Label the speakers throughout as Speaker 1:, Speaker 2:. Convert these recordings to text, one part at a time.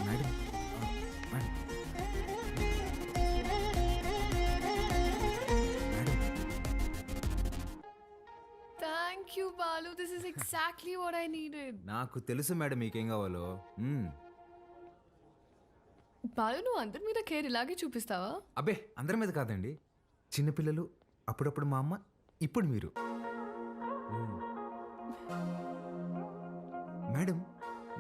Speaker 1: Madam madam madam
Speaker 2: thank you Balu, this is exactly what I needed.
Speaker 1: నాకు తెలుసు madam మీకేం కావాలో.
Speaker 2: బాలు, నువ్వు అందరి మీద కేర్ ఇలాగే చూపిస్తావా?
Speaker 1: అబ్బే అందరి మీద కాదండి, చిన్నపిల్లలు, అప్పుడప్పుడు మా అమ్మ, ఇప్పుడు మీరు. మేడం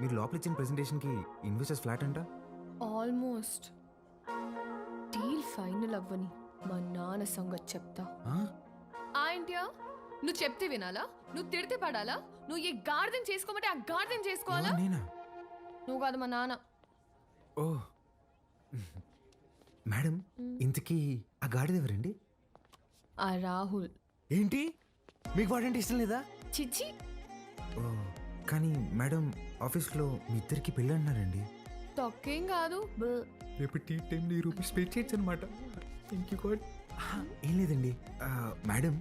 Speaker 1: మీరు లోపల ఇచ్చిన ప్రెజెంటేషన్కి ఇన్వెస్టర్స్ ఫ్లాట్ అంట.
Speaker 2: ఆల్మోస్ట్. డీల్ ఫైనల్ అవ్వని మా నాన్న సంగతి చెప్తా. ఆ ఇంటియా, నువ్వు చెప్తే వినాలా? నువ్వు తిడితే పడాలా? నువ్వు ఏ గార్డెన్ చేసుకోమంటే ఆ గార్డెన్ చేసుకోవాలా?
Speaker 1: నేనా?
Speaker 2: నువ్వు కాదు, మా నాన్న.
Speaker 1: ఓ మేడం, ఇంతకీ ఆ గాడిద ఎవరండి?
Speaker 2: ఆ రాహుల్.
Speaker 1: ఏంటి, మీకు వాడంటే ఇష్టం లేదా?
Speaker 2: చిచ్చి.
Speaker 1: ఓ కానీ మేడం, ఆఫీస్లో మీ ఇద్దరికి పెళ్ళి అన్నారండి.
Speaker 2: తొక్కేం కాదు.
Speaker 1: రేపు టీ టైంలో ఈ రూపీస్ పే చేయొచ్చు అనమాట. Thank you God. ఏం లేదండి మేడం,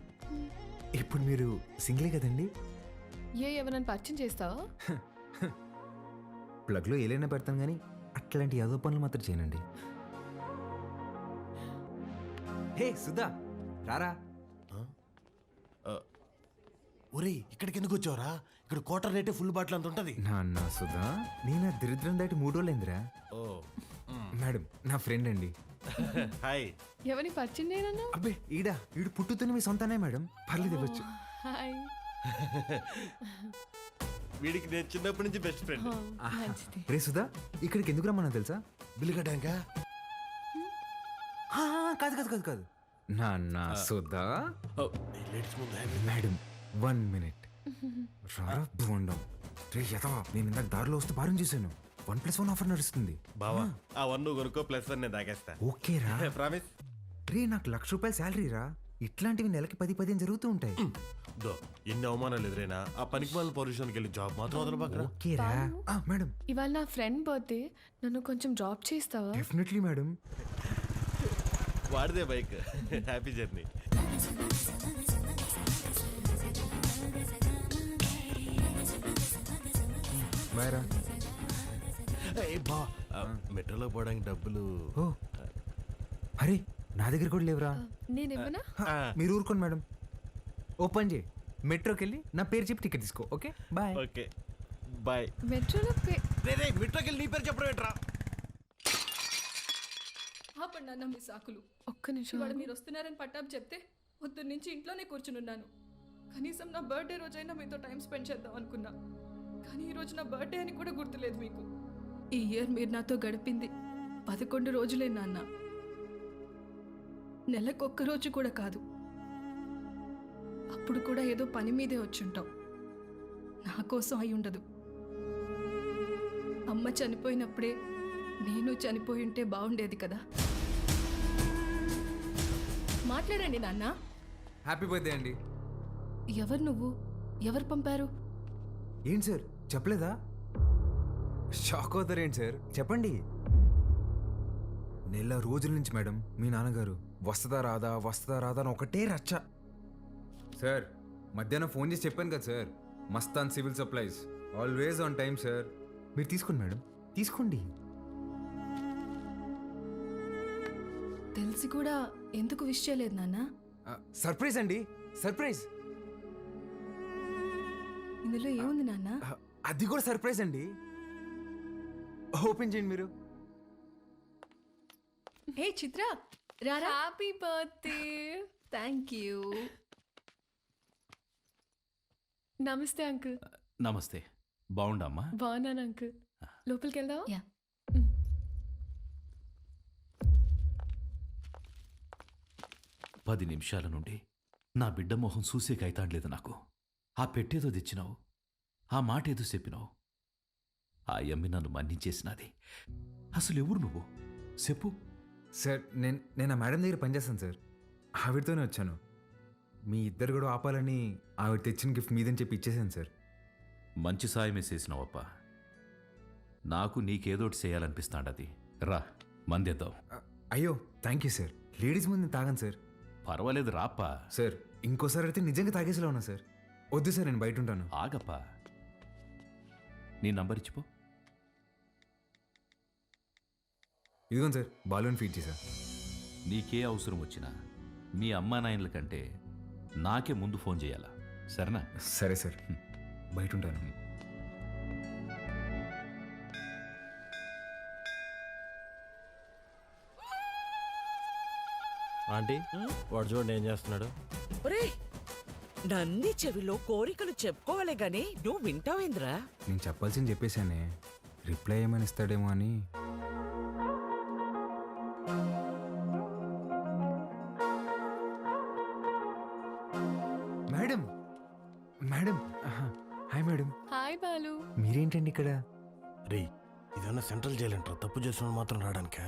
Speaker 1: ఇప్పుడు మీరు సింగిలే కదండి?
Speaker 2: ఎవరైనా పరిచయం చేస్తావా?
Speaker 1: ప్లగ్లో ఏలైనా పెడతాను కానీ అట్లాంటి యాదో పనులు మాత్రం చేయనండి. హే సుధా, రారా.
Speaker 3: ఒరేయ్, ఇక్కడికి ఎందుకు వచ్చావురా? ఇక్కడ క్వార్టర్ రేటే ఫుల్ బాటిల్ అంత ఉంటుంది.
Speaker 1: నాన్న సుధా, నేను ఆ దరిద్రం దాటి 3 రోజులైందిరా.
Speaker 3: ఓ
Speaker 1: మేడం నా ఫ్రెండ్ అండి.
Speaker 3: హాయ్.
Speaker 2: ఎవరిని పరిచయం చేయనన్నా?
Speaker 1: అబ్బే ఈడు పుట్టుతున్న మీ సొంతనే మేడం, పర్లేదు ఇవ్వచ్చు.
Speaker 2: హాయ్.
Speaker 3: వీడికి నేను చిన్నప్పటి నుంచి బెస్ట్ ఫ్రెండ్.
Speaker 2: మంచిది.
Speaker 1: రే సుధా, ఇక్కడికి ఎందుకు రమ్మన్నా తెలుసా?
Speaker 3: బిల్లు కట్టాక.
Speaker 1: కాదు కాదు కాదు కాదు నాన్న సుధా. Madam 1 minute. రారా బోండం. రే యథా, నేను ఇందాక దారిలో వస్తూ భారం చేశాను. 1+1 ఆఫర్ నడుస్తుంది.
Speaker 3: బావా ఆ 1 నువ్వు కొనుక్కో, +1 నేను తాగేస్తా.
Speaker 1: ఓకే రా.
Speaker 3: ప్రామిస్.
Speaker 1: రే నాకు ₹1,00,000 శాలరీ రా. ఇట్లాంటివి నెలకి 10-15 జరుగుతూ ఉంటాయి.
Speaker 3: దో ఎన్ని అవమానాలు ఎదురైనా ఆ పనికి వాళ్ళ పొజిషన్కి వెళ్ళి జాబ్ మాత్రం వదలబాకరా.
Speaker 1: ఓకే రా. మేడం
Speaker 2: ఇవాళ నా ఫ్రెండ్ బర్త్డే, నన్ను కొంచెం డ్రాప్ చేస్తావా?
Speaker 1: Definitely madam.
Speaker 3: వాడిదే బైక్. Happy journey.
Speaker 1: బాయ్ రా.
Speaker 3: బా మెట్రోలో పోవడానికి డబ్బులు.
Speaker 1: ఓ అరే నా దగ్గర కూడా లేవురా.
Speaker 2: నేనేమన్నా?
Speaker 1: మీరు ఊరుకోండి మేడం. ఓపెన్ చేయి, మెట్రోకి వెళ్ళి నా పేరు చెప్పి టికెట్ తీసుకో. Okay bye.
Speaker 3: Okay bye.
Speaker 2: మెట్రోలో
Speaker 3: మెట్రోకి వెళ్ళి నీ పేరు చెప్పడం ఏంట్రా?
Speaker 4: ఆపండి అన్న మీ సాకులు.
Speaker 2: ఒక్క నిమిషం.
Speaker 4: ఇవాళ మీరు వస్తున్నారని పట్టాపు చెప్తే పొద్దున్న నుంచి ఇంట్లోనే కూర్చునున్నాను. కనీసం నా బర్త్డే రోజైనా మీతో టైం స్పెండ్ చేద్దాం అనుకున్నా, కానీ ఈరోజు నా బర్త్డే అని కూడా గుర్తులేదు మీకు. ఈ ఇయర్ మీరు నాతో గడిపింది 11 రోజులే నాన్న, నెలకొక్క రోజు కూడా కాదు. అప్పుడు కూడా ఏదో పని మీదే వచ్చుంటాం. నా కోసం అయి ఉండదు. అమ్మ చనిపోయినప్పుడే నేను చనిపోయి ఉంటే బాగుండేది కదా. మాట్లాడండి నాన్న.
Speaker 1: హ్యాపీ బర్త్డే అండి.
Speaker 4: ఎవరు నువ్వు? ఎవరు పంపారు?
Speaker 1: ఏంటి సార్ చెప్పలేదా? షాక్ అవుతారు ఏంటి సార్, చెప్పండి. నెల రోజుల నుంచి మేడం మీ నాన్నగారు వస్తుందా రాదా అని ఒకటే రచ్చ. సార్ మధ్యాహ్నం ఫోన్ చేసి చెప్పాను కదా sir, Mastan civil supplies, always on time sir. మీరు తీసుకోండి మేడం, తీసుకోండి.
Speaker 4: తెలిసి కూడా ఎందుకు విష్ చేయలేదు నాన్న?
Speaker 1: సర్ప్రైజ్ అండి, సర్ప్రైజ్.
Speaker 4: ఇందులో ఏముంది నాన్న?
Speaker 1: అది కూడా సర్ప్రైజ్ అండి. ఓపెన్ చేయండి మీరు.
Speaker 4: హే చిత్ర, రారా.
Speaker 2: Happy birthday.
Speaker 4: Thank you.
Speaker 2: నమస్తే అంకుల్.
Speaker 5: నమస్తే. బాగుండమ్మా?
Speaker 2: బాగున్నాను అంకుల్. లోపలికి వెళ్దావా?
Speaker 4: యా.
Speaker 5: 10 నిమిషాల నుండి నా బిడ్డ మొహం చూసే కైతాడలేదు నాకు. ఆ పెట్టేదో తెచ్చినావు, ఆ మాట ఏదో చెప్పినావు. ఆ యమ్మి నన్ను మన్నించేసినది. అసలు ఎవరు నువ్వు చెప్పు.
Speaker 1: సార్ నేను ఆ మేడం దగ్గర పనిచేస్తాను సార్, ఆవిడతోనే వచ్చాను. మీ ఇద్దరు కూడా ఆపాలని ఆవిడ తెచ్చిన గిఫ్ట్ మీదని చెప్పి ఇచ్చేసాను సార్.
Speaker 5: మంచి సాయమే చేసినావప్ప. నాకు నీకేదోటి చేయాలనిపిస్తాండది. రా మందేద్దాం.
Speaker 1: అయ్యో థ్యాంక్ యూ సార్. లేడీస్ ముందు నేను తాగాను సార్.
Speaker 5: పర్వాలేదు రాప్పా.
Speaker 1: సార్ ఇంకోసారి అయితే నిజంగా తాగేసేలా ఉన్నా సార్. వద్దు సార్, నేను బయట ఉంటాను.
Speaker 5: ఆగప్పా, నీ నంబర్ ఇచ్చిపో.
Speaker 1: ఇదిగోండి సార్ బాలూన్ ఫీడ్ చేశా.
Speaker 5: నీకే అవసరం వచ్చినా మీ అమ్మా నాయనల కంటే నాకే ముందు ఫోన్ చేయాలా, సరేనా?
Speaker 1: సరే సార్, బయట ఉంటాను.
Speaker 3: ఆంటీ వాడు చూడండి ఏం చేస్తున్నాడు.
Speaker 6: ఒరే నంది చెవిలో కోరికలు చెప్పుకోవాలి గాని నువ్వు వింటావేంద్రా?
Speaker 1: నేను చెప్పాల్సింది చెప్పేశానే, రిప్లై ఏమని ఇస్తాడేమో అని. Madam madam, hi madam.
Speaker 2: Hi Balu.
Speaker 1: మీరేంటండి ఇక్కడ?
Speaker 3: రే ఇదన్నా సెంట్రల్ జైలు అంటారా, తప్పు చేసిన మాత్రం రావడానికా?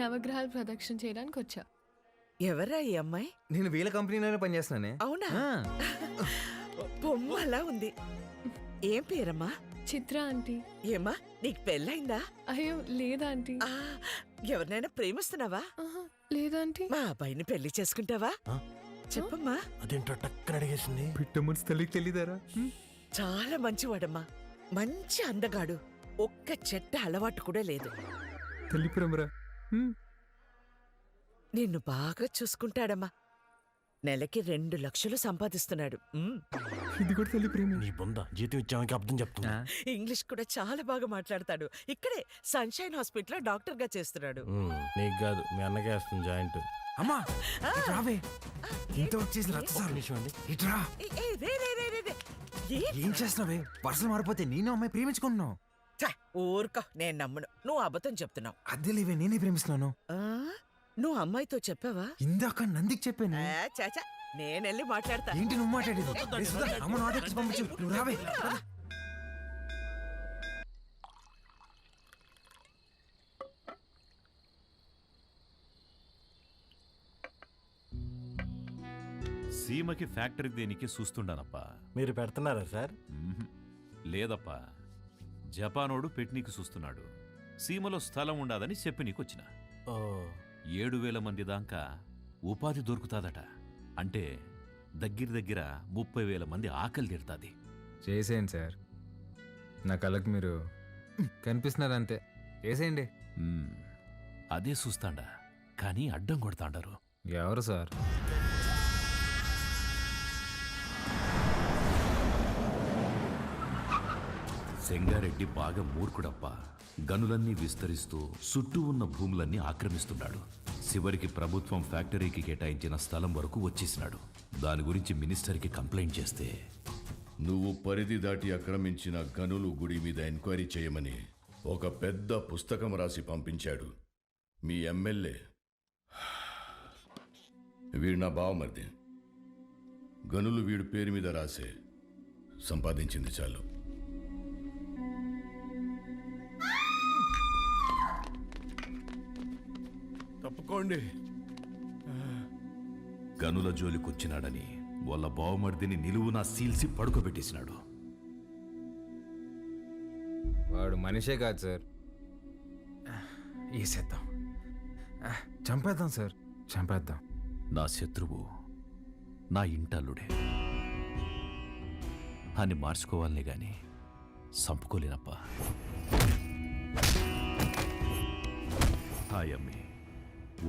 Speaker 2: నవగ్రహాలు ప్రదక్షిణ చేయడానికి వచ్చా.
Speaker 6: ఎవరా ఈ అమ్మాయి?
Speaker 1: నేను వీళ్ళ కంపెనీలోనే పనిచేస్తున్నానే.
Speaker 6: అవునా?
Speaker 1: ఆ,
Speaker 6: బొమ్మలా ఉంది. ఏం పేరమ్మా?
Speaker 2: చిత్ర ఆంటీ.
Speaker 6: ఏమ్మా నీకు పెళ్ళైందా?
Speaker 2: అయ్యో లేదా ఆంటీ.
Speaker 6: ఆ, ఎవరినైనా ప్రేమిస్తున్నావా?
Speaker 2: ఆహా, లేదా ఆంటీ.
Speaker 6: మా అబ్బాయిని పెళ్లి చేసుకుంటావా?
Speaker 3: ఆ?
Speaker 6: చెప్పమ్మా.
Speaker 3: అదేంటో టక్కన అడిగేసింది.
Speaker 1: పిట్ట మనసు తల్లికి తెలియదారా?
Speaker 6: చాలా మంచివాడమ్మా, మంచి అందగాడు, ఒక్క చెట్ట అలవాటు కూడా లేదు.
Speaker 1: తల్లి ప్రేమరా.
Speaker 6: నిన్ను బాగా చూసుకుంటాడమ్మా. నెలకి 2 లక్షలు సంపాదిస్తున్నాడు.
Speaker 1: ఇది కూడా తల్లి ప్రేమ.
Speaker 3: నీ బొంద జీతం ఇచ్చామకి అర్థం చెప్తున్నా.
Speaker 6: ఇంగ్లీష్ కూడా చాలా బాగా మాట్లాడతాడు. ఇక్కడే సన్షైన్ హాస్పిటల్లో డాక్టర్ గా చేస్తున్నాడు.
Speaker 3: నీకు కాదు మీ అన్నకే వస్తుంది జాయింట్.
Speaker 1: అమ్మా రావే, ఇంత వచ్చేసి
Speaker 3: ఒక్క నిమిషం అండి.
Speaker 1: ఇట్రా.
Speaker 6: ఏ, ఏ, రే, రే, రే, రే, రే. ఏ?
Speaker 1: ఏం చేస్తున్నావే? పర్సలు మారిపోతే నేను అమ్మాయి ప్రేమించుకుంటున్నావు.
Speaker 6: ఛ, ఊరుకో, నేను నమ్మను. నువ్వు అబద్ధం చెప్తున్నావు.
Speaker 1: అద్దె లేవే, నేనే ప్రేమిస్తున్నాను.
Speaker 6: ఆ, నువ్వు అమ్మాయితో చెప్పావా?
Speaker 1: ఇందాక నందికి చెప్పాను.
Speaker 6: చాచా, నేనెళ్ళి మాట్లాడతా.
Speaker 1: ఏంటి నువ్వు మాట్లాడేది? ఏ సుధా, అమ్మను ఆటోకి పంపించు. నువ్వు రావే.
Speaker 5: సీమకి ఫ్యాక్టరీ దేనికి చూస్తుండానప్పా.
Speaker 3: మీరు పెడుతున్నారా సార్?
Speaker 5: లేదప్పా, జపానోడు పెట్నీకి చూస్తున్నాడు. సీమలో స్థలం ఉండాదని చెప్పి నీకొచ్చిన.
Speaker 3: ఓ
Speaker 5: 7,000 మంది దాకా ఉపాధి దొరుకుతాదట. అంటే దగ్గర 30,000 మంది ఆకలి తీరుతాది.
Speaker 1: చేసేయండి సార్, నా కళ్ళకి మీరు కనిపిస్తున్నారు అంతే. చేసేయండి.
Speaker 5: అదే చూస్తాండా, కానీ అడ్డం కొడతాండారు.
Speaker 1: ఎవరు సార్?
Speaker 5: సెంగారెడ్డి బాగా మూర్ఖుడప్పా. గనులన్నీ విస్తరిస్తూ చుట్టూ ఉన్న భూములన్నీ ఆక్రమిస్తున్నాడు. చివరికి ప్రభుత్వం ఫ్యాక్టరీకి కేటాయించిన స్థలం వరకు వచ్చేసినాడు. దాని గురించి మినిస్టర్కి కంప్లైంట్ చేస్తే,
Speaker 7: నువ్వు పరిధి దాటి ఆక్రమించిన గనులు గుడి మీద ఎంక్వైరీ చేయమని ఒక పెద్ద పుస్తకం రాసి పంపించాడు మీ ఎమ్మెల్యే. వీడు నా బావమరిది. గనులు వీడి పేరు మీద రాసే సంపాదించింది చాలు.
Speaker 3: తప్పుకోండి.
Speaker 5: గనుల జోలికొచ్చినాడని వాళ్ళ బావమర్దిని నిలువునా సీల్సి పడుకోబెట్టేసినాడు.
Speaker 1: వాడు మనిషే కాదు సార్. వేసేద్దాం, చంపేద్దాం సార్, చంపేద్దాం.
Speaker 5: నా శత్రువు నా ఇంటల్లుడే అని మార్చుకోవాలనే గాని సంపుకోలేనప్పా. హాయమ్మి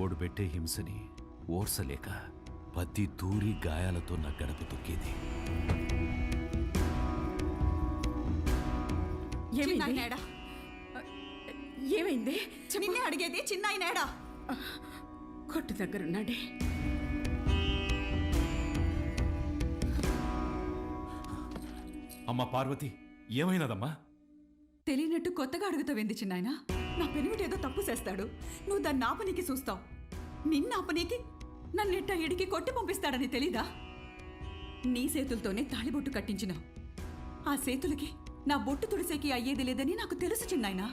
Speaker 5: ఓడు పెట్టే హింసని ఓర్సలేక పత్తి దూరి గాయాలతో నా గడప తొక్కేది.
Speaker 8: ఏమైంది? నిన్నే అడిగేది. చిన్నాయనేడా? కొట్టు దగ్గరున్నాడే.
Speaker 5: అమ్మా పార్వతి, ఏమైనదమ్మా?
Speaker 8: తెలియనట్టు కొత్తగా అడుగుతావేంది చిన్నాయన? నా పెనిమిటి ఏదో తప్పు చేస్తాడు, నువ్వు దాన్ని ఆపనీకి చూస్తావు. నిన్న ఆపనీకి నన్నెట్ట ఇడికి కొట్టి పంపిస్తాడని తెలీదా? నీ చేతులతోనే తాళిబొట్టు కట్టించినావు. ఆ చేతులకి నా బొట్టు తుడిసేకి అయ్యేది లేదని నాకు తెలుసు చిన్నాయన.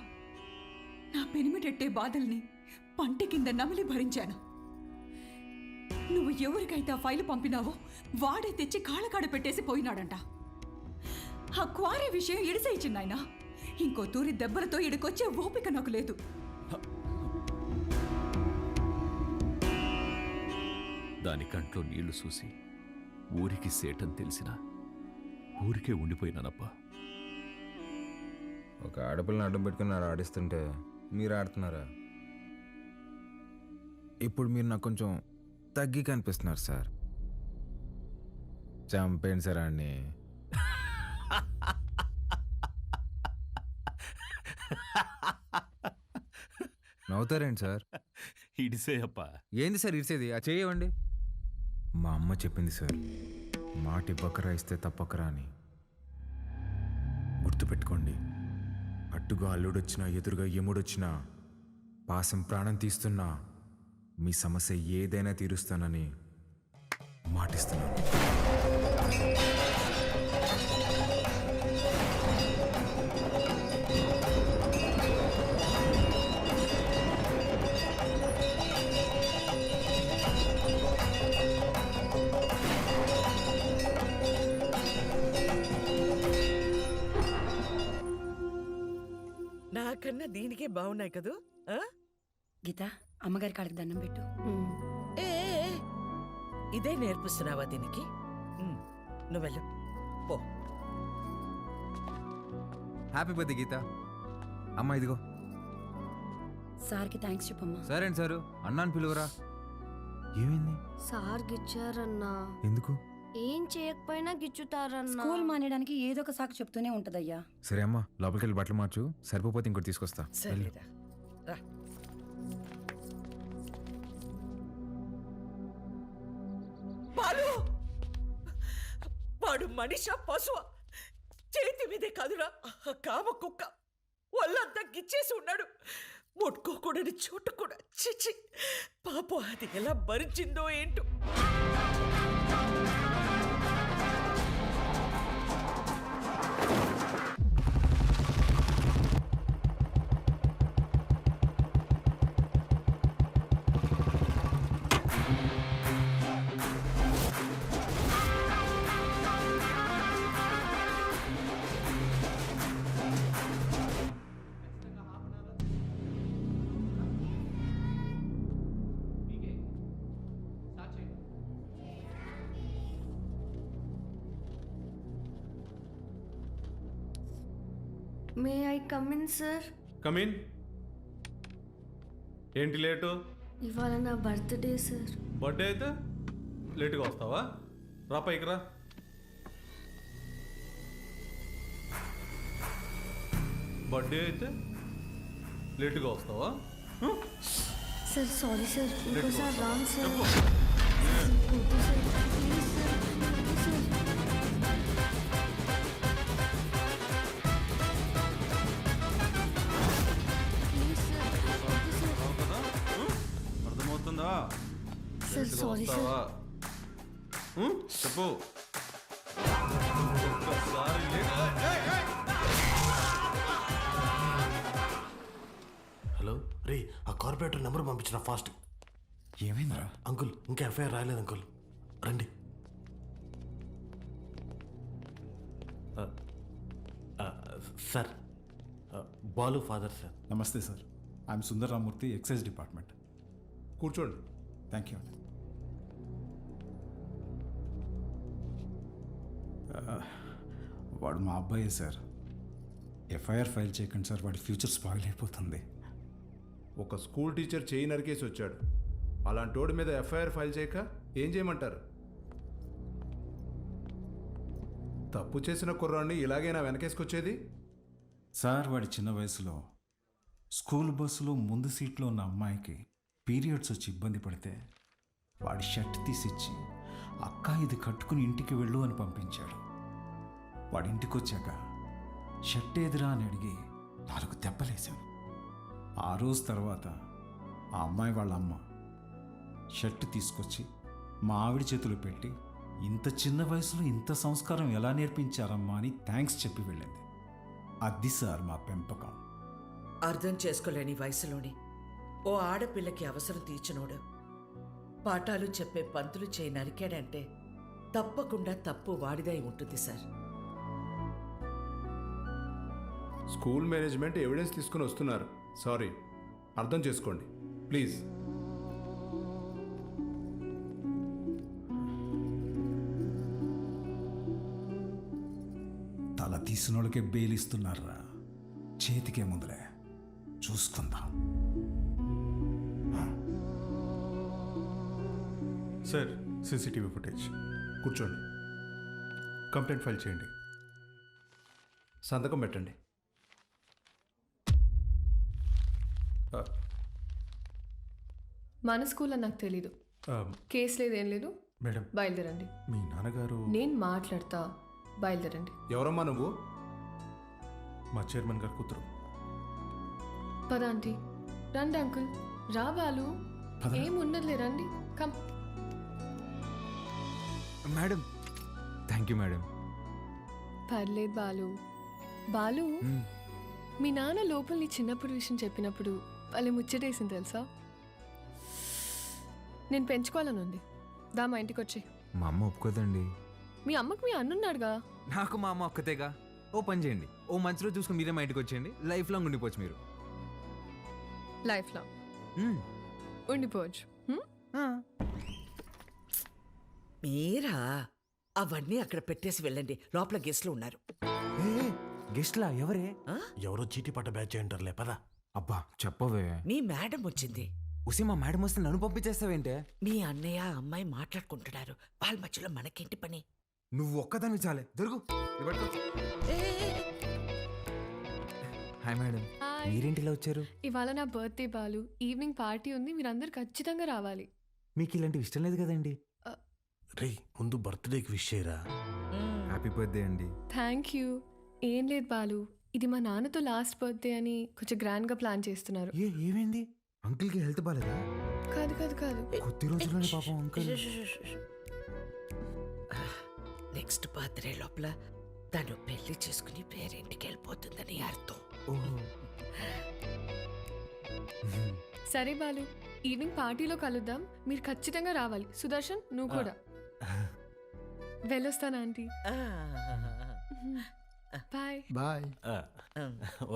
Speaker 8: నా పెనిమిటెట్టే బాధల్ని పంటి కింద నమిలి భరించాను. నువ్వు ఎవరికైతే ఆ ఫైలు పంపినావో వాడే తెచ్చి కాళ్ళకాడ పెట్టేసి పోయినాడంట. ఆ క్వారీ విషయం ఇడిసేయి చిన్నాయన. ఇంకో తూరి దెబ్బలతో ఇడికొచ్చే ఓపిక నాకు లేదు.
Speaker 5: దాని కంట్లో నీళ్లు చూసి ఊరికి సేటని తెలిసినా ఊరికే ఉండిపోయినానప్పా.
Speaker 1: ఒక ఆడపిల్లని అడ్డం పెట్టుకుని ఆడిస్తుంటే మీరు ఆడుతున్నారా? ఇప్పుడు మీరు నాకు కొంచెం తగ్గి కనిపిస్తున్నారు సార్. చంపేయండి సార్ అన్ని. నవ్వుతారేంటి సార్?
Speaker 5: ఇడిసే అప్ప.
Speaker 1: ఏంది సార్ ఇరిసేది? ఆ చేయవండి. మా అమ్మ చెప్పింది సార్, మాట ఇవ్వకరా ఇస్తే తప్పకరా అని. గుర్తుపెట్టుకోండి, అట్టుగా అల్లుడొచ్చినా ఎదురుగా ఎముడొచ్చినా పాసం ప్రాణం తీస్తున్నా మీ సమస్య ఏదైనా తీరుస్తానని మాటిస్తున్నాను.
Speaker 6: నాకన్నా దీనికే బాగున్నాయి కదూ ఆ?
Speaker 9: గీత అమ్మగారి కాళ్ళకి దండం పెట్టు.
Speaker 6: ఏ ఏ, ఏ, ఇదే నేర్పిస్తున్నావా దీనికి? నువ్వు వెళ్ళు పో.
Speaker 1: హ్యాపీ బర్త్డే గీత. అమ్మ ఇదిగో.
Speaker 9: సార్కి థ్యాంక్స్ చెప్పమ్మా.
Speaker 1: సరే అండి సారు, అన్నాను పిలువరా. ఏమైంది?
Speaker 10: సార్ గిచ్చారన్నా.
Speaker 1: ఎందుకు?
Speaker 10: ఏం చేయకపోయినా గిచ్చుతారన్నా.
Speaker 9: స్కూల్ మానేయడానికి ఏదో ఒక సాకు చెప్తూనే ఉంటదయ్యా.
Speaker 1: సరే అమ్మా, లోపలికి వెళ్ళి బట్టలు మార్చు. సరిపోతే ఇంకోటి తీసుకొస్తా. వెళ్ళు.
Speaker 6: సరేరా రా. బాలు, వాడు మనిషా పశువా? చేతి మీదే కాదురా కామ కుక్క. ఒళ్ళంతా గిచ్చేసి ఉన్నాడు. ముట్టుకోకూడని చోటు కూడా. చిచి, పాపం అది ఎలా భరించిందో ఏంటో.
Speaker 10: May I come in sir?
Speaker 3: Come in. ఏంటి లేటు?
Speaker 10: ఇవాళ నా బర్త్డే సార్.
Speaker 3: బర్త్డే అయితే లేటుగా వస్తావా? రా పైకి రా. బర్త్డే అయితే లేటుగా వస్తావా?
Speaker 10: సార్ సారీ సార్, ఇంకోసారి రాంగ్ సార్.
Speaker 3: చెప్పు.
Speaker 10: వద్దు సార్, ప్లీజ్ సార్, వద్దు సార్. ప్లీజ్ సార్, వద్దు సార్.
Speaker 3: రావు కదా? అర్థమవుతుందా?
Speaker 10: సార్
Speaker 3: లేటుగా
Speaker 10: సారీ సార్.
Speaker 3: వస్తావా? చెప్పు. ఒక్కసారి హలో రే, ఆ కార్పొరేటర్ నెంబర్ పంపించిన ఫాస్ట్.
Speaker 1: ఏమైందిరా?
Speaker 3: అంకుల్ ఇంకా ఎఫ్ఐఆర్ రాయలేదు అంకుల్, రండి. Sir, Balu father sir.
Speaker 11: నమస్తే sir, I'm Sundar Ramurthy, excise department.
Speaker 3: కూర్చోండి.
Speaker 11: థ్యాంక్ యూ అండి. వాడు మా అబ్బాయే సార్. ఎఫ్ఐఆర్ ఫైల్ చేయకండి సార్, వాడి ఫ్యూచర్ స్పాయిల్ అయిపోతుంది.
Speaker 12: ఒక స్కూల్ టీచర్ చేయి నరికేసి వచ్చాడు. అలాంటి వాడి మీద ఎఫ్ఐఆర్ ఫైల్ చేయక ఏం చేయమంటారు? తప్పు చేసిన కుర్రాన్ని ఇలాగైనా వెనకేసుకొచ్చేది?
Speaker 11: సార్, వాడి చిన్న వయసులో స్కూల్ బస్సులో ముందు సీట్లో ఉన్న అమ్మాయికి పీరియడ్స్ వచ్చి ఇబ్బంది పడితే వాడి షర్ట్ తీసిచ్చి, అక్క ఇది కట్టుకుని ఇంటికి వెళ్ళు అని పంపించాడు. వాడి ఇంటికి వచ్చాక షర్ట్ ఏదిరా అని అడిగి 4 దెబ్బలేశాను. ఆ రోజు తర్వాత ఆ అమ్మాయి వాళ్ళ అమ్మ షర్ట్ తీసుకొచ్చి మా ఆవిడ చేతులు పెట్టి, ఇంత చిన్న వయసులో ఇంత సంస్కారం ఎలా నేర్పించారమ్మా అని థ్యాంక్స్ చెప్పి వెళ్ళింది. అది సార్ మా పెంపకం.
Speaker 6: అర్థం చేసుకోలేని వయసులోని ఓ ఆడపిల్లకి అవసరం తీర్చినోడు పాఠాలు చెప్పే పంతులు చేయి నరికాడంటే తప్పకుండా తప్పు వాడిదై ఉంటుంది సార్.
Speaker 12: స్కూల్ మేనేజ్మెంట్ ఎవిడెన్స్ తీసుకుని వస్తున్నారు. సారీ, అర్థం చేసుకోండి ప్లీజ్.
Speaker 11: తల తీసినోళ్ళకే బెయిలిస్తున్నారా? చేతికే ముందులే చూసుకుందాం.
Speaker 12: Sir CCTV footage. కూర్చోండి. కంప్లైంట్ ఫైల్ చేయండి. సంతకం పెట్టండి.
Speaker 2: మన స్కూల్ అని నాకు తెలీదు. కేసు లేదు, ఏం లేదు.
Speaker 12: మేడం,
Speaker 2: బయలుదేరండి.
Speaker 12: మీ నాన్నగారు
Speaker 2: నేను మాట్లాడతా, బయలుదేరండి.
Speaker 12: ఎవరమ్మా నువ్వు? మా చైర్మన్ గారు కూతురు.
Speaker 2: పద ఆంటీ. రండి అంకుల్. రా బాలు.
Speaker 12: పద.
Speaker 2: ఏమున్నదిలే, రండి. Come.
Speaker 1: Madam, thank you madam.
Speaker 2: పర్లేదు బాలు. బాలు, మీ నాన్న లోపల నీ చిన్నప్పుడు విషయం చెప్పినప్పుడు వాళ్ళు ముచ్చటేసింది తెలుసా? నేను పెంచుకోవాలని ఉంది. దా మా ఇంటికి వచ్చి.
Speaker 1: మా అమ్మ ఒప్పుకోదండి.
Speaker 2: మీ అమ్మకు మీ అన్నున్నాడుగా.
Speaker 1: నాకు మా అమ్మ ఒక్కతేగా. ఓ పని చేయండి, ఓ మంచి రోజు చూసుకుని మీరే మా ఇంటికి వచ్చేయండి. లైఫ్ లాంగ్ ఉండిపోవచ్చు మీరు.
Speaker 2: లైఫ్ లో ఉండిపోవచ్చు.
Speaker 6: మీరా అవన్నీ అక్కడ పెట్టేసి వెళ్ళండి, లోపల గెస్ట్లు ఉన్నారు.
Speaker 1: గెస్ట్లా? ఎవరే?
Speaker 3: ఎవరో చీటీ పట్ట బ్యాచ్ అంటారులే పదా.
Speaker 1: అబ్బా చెప్పవే.
Speaker 6: మీ మేడం వచ్చింది.
Speaker 1: ఉసి మా మేడం వస్తే నన్ను పంపించేస్తావేంటే?
Speaker 6: మీ అన్నయ్య అమ్మాయి మాట్లాడుకుంటున్నారు, వాళ్ళ మధ్యలో మనకేంటి పని?
Speaker 1: నువ్వు ఒక్కదాన్ని చాలే. దొరుకు. Hi madam.
Speaker 2: హాయ్.
Speaker 1: మీరేంటి ఇలా వచ్చారు?
Speaker 2: ఇవాళ నా బర్త్డే బాలు. ఈవినింగ్ పార్టీ ఉంది, మీరందరూ ఖచ్చితంగా రావాలి.
Speaker 1: మీకు ఇలాంటివి ఇష్టం లేదు కదండి.
Speaker 3: రే ముందు బర్త్డేకి విష్ చేయరా.
Speaker 1: హ్యాపీ బర్త్డే అండి.
Speaker 2: Thank you. ఏం లేదు బాలు, ఇది మా నాన్నతో లాస్ట్ బర్త్డే అని కొంచెం గ్రాండ్గా ప్లాన్ చేస్తున్నారు.
Speaker 1: ఏమైంది? అంకుల్కి హెల్త్ బాలేదా?
Speaker 2: కాదు కాదు కాదు.
Speaker 1: కొద్ది రోజుల్లోనే పాపం అంకుల్.
Speaker 6: నెక్స్ట్ బర్త్డే లోపల తను పెళ్లి చేసుకుని పేరింటికి వెళ్ళిపోతుందని అర్థం.
Speaker 1: ఓహో.
Speaker 2: సరే బాలు, ఈవినింగ్ పార్టీలో కలుద్దాం. మీరు ఖచ్చితంగా రావాలి. సుదర్శన్, నువ్వు కూడా. వెళ్ళొస్తాను ఆంటీ. బాయ్.
Speaker 11: బాయ్.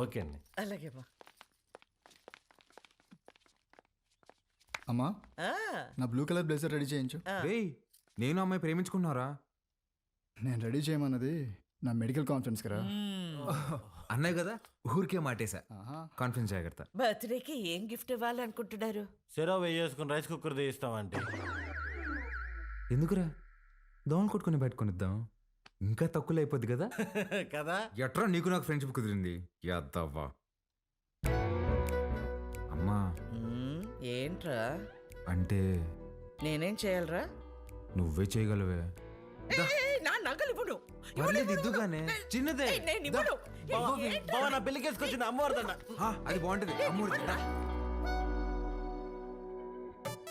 Speaker 3: ఓకే అండి.
Speaker 6: అలాగేమా.
Speaker 11: అమ్మా, నా బ్లూ కలర్ బ్లేజర్ రెడీ చేయించు.
Speaker 1: రేయ్, నేను అమ్మాయి ప్రేమించుకున్నారా?
Speaker 11: నేను రెడీ చేయమన్నది నా మెడికల్ కాన్ఫరెన్స్ కదా.
Speaker 1: అన్నయ్య కదా, ఊరికే మాటేశా. కాన్ఫిడెన్స్ జాగ్రత్త.
Speaker 6: బర్త్డేకి ఏం గిఫ్ట్ ఇవ్వాలనుకుంటున్నారు?
Speaker 3: సెరో వేసుకుని రైస్ కుక్కర్ తీస్తామంటే.
Speaker 1: ఎందుకురా? దోమలు కొట్టుకుని పెట్టుకునిద్దాం, ఇంకా తక్కువ అయిపోద్ది కదా.
Speaker 3: కదా.
Speaker 1: ఎట్రా నీకు నాకు ఫ్రెండ్షిప్ కుదిరింది. యాదవ్వా. అమ్మా,
Speaker 6: ఏంట్రా?
Speaker 1: అంటే
Speaker 6: నేనేం చేయాలరా?
Speaker 1: నువ్వే చేయగలవే.
Speaker 6: నా నగలు ఇవ్వను.
Speaker 1: పర్లేదు, ఇద్దుగానే. చిన్నదే.
Speaker 6: నేను ఇవ్వను.
Speaker 3: బావ నా పెళ్లికేసుకొచ్చిన అమ్మవారిదండ.
Speaker 1: అది బాగుంటది. అమ్మూరి